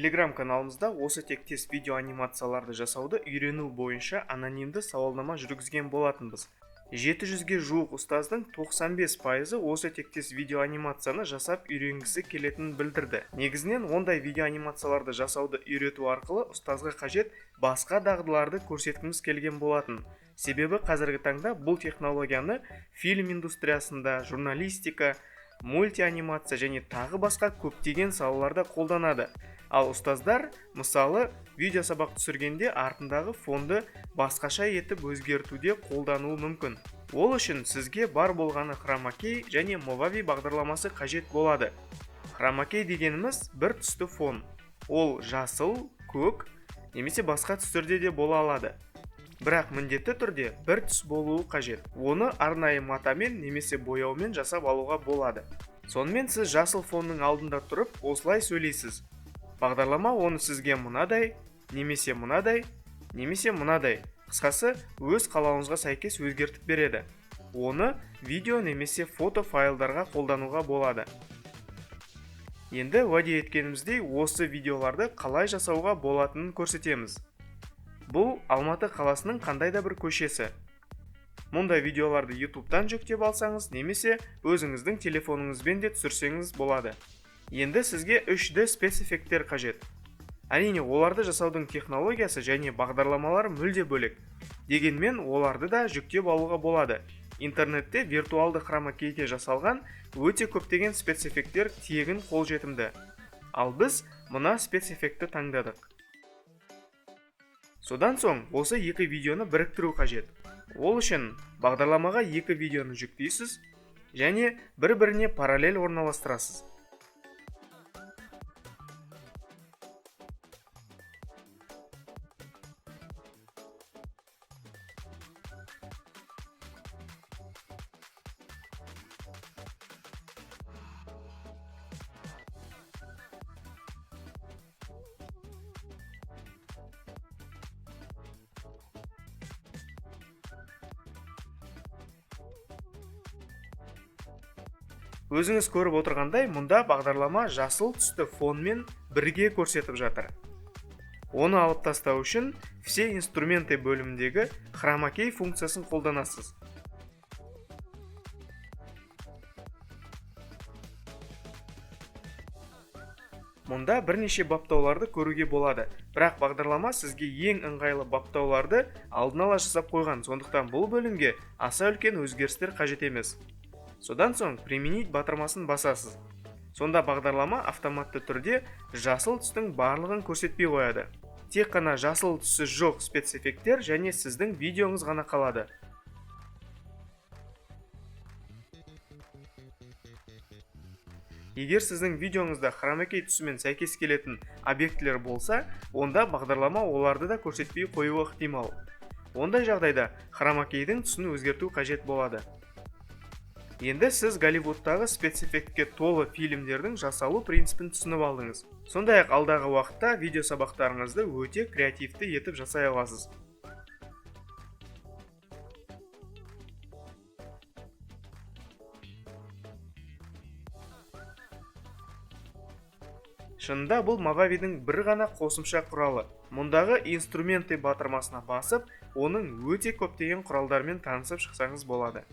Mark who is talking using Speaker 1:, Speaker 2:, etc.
Speaker 1: Telegram каналымызда осы тектес видео анимацияларды жасауды үйрену бойынша анонимді сауалнама жүргізген болатынбыз. 700-ге жуық ұстаздың 95%-ы осы тектес видео анимацияны жасап үйренгісі келетінін білдірді. Негізінен ондай видео анимацияларды жасауды үйрету арқылы ұстазға қажет басқа дағдыларды көрсеткіміз келген болатын. Себебі қазіргі таңда бұл технологияны фильм индустриясында, журналистика, мультианимация және тағы басқа көптеген салаларда қолданады. Ал ұстаздар, мысалы, видео сабақ түсіргенде артындағы фонды басқаша етіп өзгертуде қолдануы мүмкін. Ол үшін сізге бар болғаны хромакей және Movavi бағдарламасы қажет болады. Хромакей дегеніміз бір түсті фон. Ол жасыл, көк, немесе басқа түстерде де бола алады. Бірақ міндетті түрде бір түс болуы қажет. Оны арнайы матамен немесе бояумен жасап алуға болады. Сонымен сіз жасыл фонның алдында тұрып, осылай сөйлейсіз. Бағдарлама оны сізге мынадай, немесе мынадай, немесе мынадай, қысқасы өз қалауыңызға сәйкес өзгертіп береді. Оны видео немесе фото файлдарға қолдануға болады. Енді уәде еткеніміздей осы видеоларды қалай жасауға болатынын көрсетеміз. Бұл Алматы қаласының қандай да бір көшесі. Мұндай видеоларды YouTube-тан жүктеп алсаңыз, немесе өзіңіздің телефоныңызбен де түсірсеңіз болады. Енді сізге 3D спецэффекттер қажет. Әрине, оларды жасаудың технологиясы және бағдарламалар мүлде бөлек. Дегенмен, оларды да жүктеп алуға болады. Интернетте виртуалды хромакейде жасалған өте көптеген спецэффекттер тегін қолжетімді. Ал біз мына спецэффектті таңдадық. Содан соң, осы екі видеоны біріктіру қажет. Ол үшін бағдарламаға екі видеоны жүктейсіз және бір-біріне параллель орналастырасыз. Өзіңіз көріп отырғандай, мұнда бағдарлама жасыл түсті фонмен бірге көрсетіп жатыр. Оны алып тастау үшін все инструменты бөліміндегі хромакей функциясын қолданасыз. Мұнда бірнеше баптауларды көруге болады, бірақ бағдарлама сізге ең ыңғайлы баптауларды алдын ала жасап қойған, сондықтан бұл бөлімге аса үлкен өзгерістер қажет емес. Содан соң применить батырмасын басасыз. Сонда бағдарлама автоматты түрде жасыл түстің барлығын көрсетпей қояды. Тек қана жасыл түсі жоқ спецэффекттер және сіздің видеоңыз ғана қалады. Егер сіздің видеоңызда хромакей түсімен сәйкес келетін объектілер болса, онда бағдарлама оларды да көрсетпей қоюы ықтимал. Ондай жағдайда хромакейдің түсін өзгерту қажет болады. Енді сіз Голливудтағы спецэффектке толы фильмдердің жасалу принципін түсініп алдыңыз. Сондай-ақ алдағы уақытта видео сабақтарыңызды өте креативті етіп жасай аласыз. Шынында бұл Movavi'дің бір ғана қосымша құралы. Мұндағы инструменты батырмасына басып, оның өте көптеген құралдармен танысып шықсаңыз болады.